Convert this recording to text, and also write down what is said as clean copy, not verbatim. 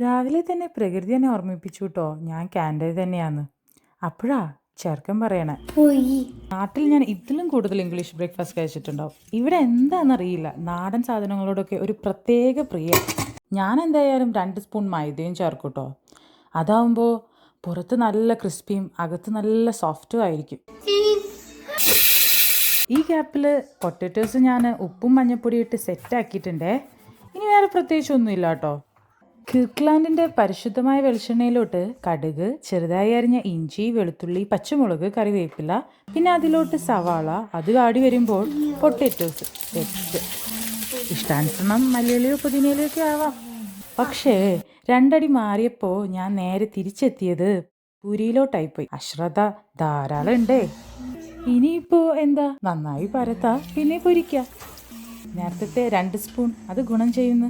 രാവിലെ തന്നെ പ്രകൃതി എന്നെ ഓർമ്മിപ്പിച്ചു കേട്ടോ, ഞാൻ കാനഡയിൽ തന്നെയാന്ന്. അപ്പോഴാ ചെറുക്കൻ പറയണേ, നാട്ടിൽ ഞാൻ ഇതിലും കൂടുതൽ ഇംഗ്ലീഷ് ബ്രേക്ക്ഫാസ്റ്റ് കഴിച്ചിട്ടുണ്ടാവും. ഇവിടെ എന്താണെന്നറിയില്ല, നാടൻ സാധനങ്ങളോടൊക്കെ ഒരു പ്രത്യേക പ്രിയ. ഞാൻ എന്തായാലും 2 സ്പൂൺ മൈദയും ചേർക്കും കേട്ടോ. അതാവുമ്പോൾ പുറത്ത് നല്ല ക്രിസ്പിയും അകത്ത് നല്ല സോഫ്റ്റും ആയിരിക്കും. ഈ ഗ്യാപ്പിൽ പൊട്ടറ്റോസ് ഞാൻ ഉപ്പും മഞ്ഞപ്പൊടിയും ഇട്ട് സെറ്റാക്കിയിട്ടുണ്ടേ. ഇനി വേറെ പ്രത്യേകിച്ചൊന്നുമില്ല കേട്ടോ. കിർക്ക്ലാൻഡിൻ്റെ പരിശുദ്ധമായ വെളിച്ചെണ്ണയിലോട്ട് കടുക്, ചെറുതായി അരിഞ്ഞ ഇഞ്ചി, വെളുത്തുള്ളി, പച്ചമുളക്, കറിവേപ്പില, പിന്നെ അതിലോട്ട് സവാള, അത് വാടി വരുമ്പോൾ പൊട്ടറ്റോസ്, സെറ്റ്. ഇഷ്ടാനുസരണം മല്ലിയിലയോ പുതിനയിലയോ ഒക്കെ ആവാം. പക്ഷേ 2 അടി മാറിയപ്പോൾ ഞാൻ നേരെ തിരിച്ചെത്തിയത് പൂരിയിലോട്ടായിപ്പോയി. അശ്രദ്ധ ധാരാളം ഉണ്ടേ. ഇനിയിപ്പോൾ എന്താ, നന്നായി പരത്താ പിന്നെ പൊരിക്കാം. നേരത്തെ 2 സ്പൂൺ അത് ഗുണം ചെയ്യുന്നു.